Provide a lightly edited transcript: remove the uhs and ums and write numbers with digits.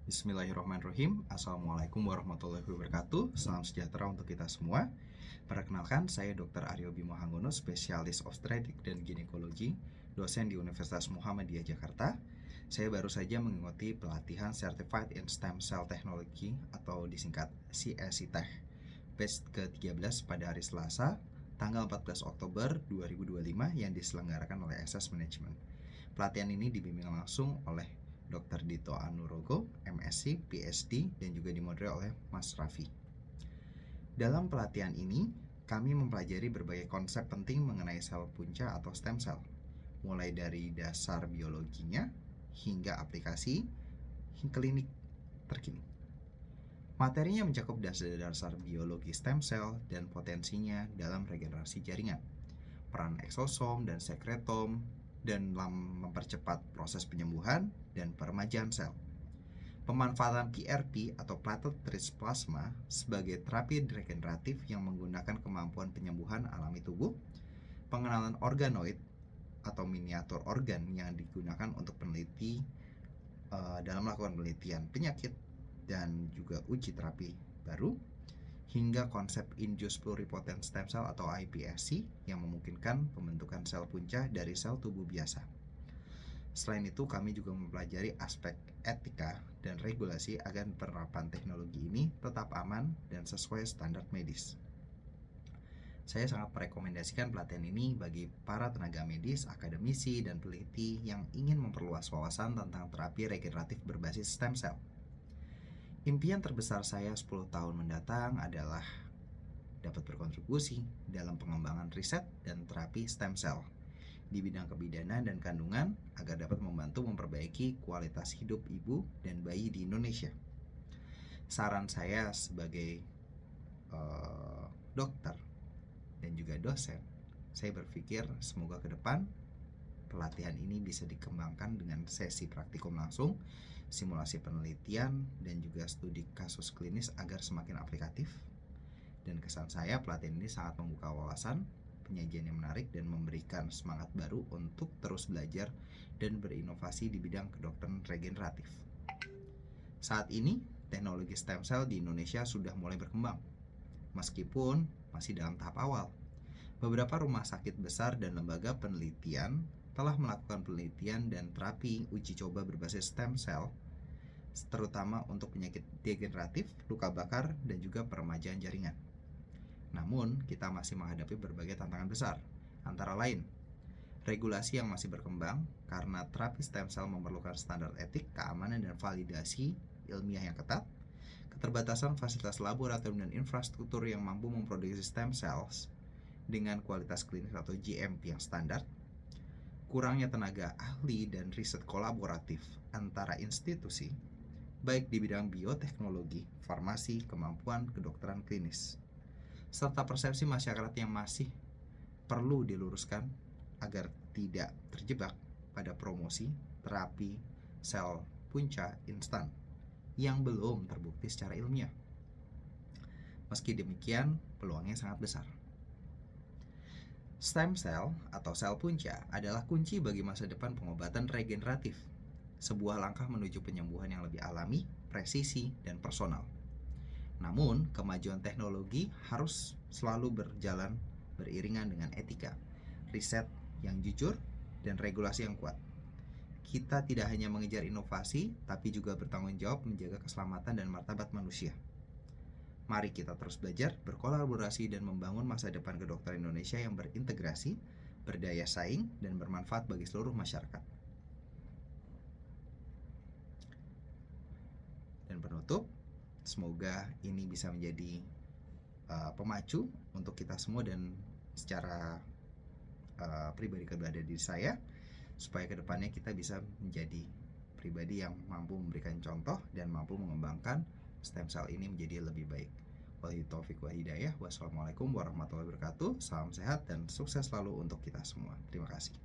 Bismillahirrahmanirrahim. Assalamualaikum warahmatullahi wabarakatuh. Salam sejahtera untuk kita semua. Perkenalkan, saya Dr. Aryo Bimo Hanggono, spesialis obstetrik dan ginekologi, dosen di Universitas Muhammadiyah Jakarta. Saya baru saja mengikuti pelatihan Certified in Stem Cell Technology atau disingkat CSCTech batch ke-13 pada hari Selasa, tanggal 14 Oktober 2025 yang diselenggarakan oleh SS Management. Pelatihan ini dibimbing langsung oleh Dr. Dito Anurogo, MSc, PhD, dan juga dimoderasi oleh Mas Raffi. Dalam pelatihan ini, kami mempelajari berbagai konsep penting mengenai sel punca atau stem cell, mulai dari dasar biologinya hingga aplikasi klinik terkini. Materinya mencakup dasar-dasar biologi stem cell dan potensinya dalam regenerasi jaringan, peran eksosom dan sekretom, dan mempercepat proses penyembuhan dan peremajaan sel. Pemanfaatan PRP atau platelet-rich plasma sebagai terapi regeneratif yang menggunakan kemampuan penyembuhan alami tubuh, pengenalan organoid atau miniatur organ yang digunakan untuk peneliti dalam melakukan penelitian penyakit dan juga uji terapi baru, hingga konsep Induced Pluripotent Stem Cell atau iPSC yang memungkinkan pembentukan sel punca dari sel tubuh biasa. Selain itu, kami juga mempelajari aspek etika dan regulasi agar penerapan teknologi ini tetap aman dan sesuai standar medis. Saya sangat merekomendasikan pelatihan ini bagi para tenaga medis, akademisi, dan peneliti yang ingin memperluas wawasan tentang terapi regeneratif berbasis stem cell. Impian terbesar saya 10 tahun mendatang adalah dapat berkontribusi dalam pengembangan riset dan terapi stem cell di bidang kebidanan dan kandungan agar dapat membantu memperbaiki kualitas hidup ibu dan bayi di Indonesia. Saran saya sebagai dokter dan juga dosen, saya berpikir semoga ke depan pelatihan ini bisa dikembangkan dengan sesi praktikum langsung, simulasi penelitian, dan juga studi kasus klinis agar semakin aplikatif. Dan kesan saya, pelatihan ini sangat membuka wawasan, penyajian yang menarik, dan memberikan semangat baru untuk terus belajar dan berinovasi di bidang kedokteran regeneratif. Saat ini, teknologi stem cell di Indonesia sudah mulai berkembang, meskipun masih dalam tahap awal. Beberapa rumah sakit besar dan lembaga penelitian telah melakukan penelitian dan terapi uji coba berbasis stem cell, terutama untuk penyakit degeneratif, luka bakar, dan juga peremajaan jaringan. Namun, kita masih menghadapi berbagai tantangan besar, antara lain regulasi yang masih berkembang karena terapi stem cell memerlukan standar etik, keamanan, dan validasi ilmiah yang ketat, keterbatasan fasilitas laboratorium dan infrastruktur yang mampu memproduksi stem cells dengan kualitas klinis atau GMP yang standar, kurangnya tenaga ahli dan riset kolaboratif antara institusi, baik di bidang bioteknologi, farmasi, kemampuan kedokteran klinis, serta persepsi masyarakat yang masih perlu diluruskan agar tidak terjebak pada promosi terapi sel punca instan yang belum terbukti secara ilmiah. Meski demikian, peluangnya sangat besar. Stem cell atau sel punca adalah kunci bagi masa depan pengobatan regeneratif, sebuah langkah menuju penyembuhan yang lebih alami, presisi, dan personal. Namun, kemajuan teknologi harus selalu berjalan beriringan dengan etika, riset yang jujur, dan regulasi yang kuat. Kita tidak hanya mengejar inovasi, tapi juga bertanggung jawab menjaga keselamatan dan martabat manusia. Mari kita terus belajar, berkolaborasi, dan membangun masa depan kedokteran Indonesia yang berintegrasi, berdaya saing, dan bermanfaat bagi seluruh masyarakat. Dan penutup, semoga ini bisa menjadi pemacu untuk kita semua dan secara pribadi kepada diri saya, supaya kedepannya kita bisa menjadi pribadi yang mampu memberikan contoh dan mampu mengembangkan stem cell ini menjadi lebih baik. Wabillahi taufiq wal hidayah. Wassalamualaikum warahmatullahi wabarakatuh. Salam sehat dan sukses selalu untuk kita semua. Terima kasih.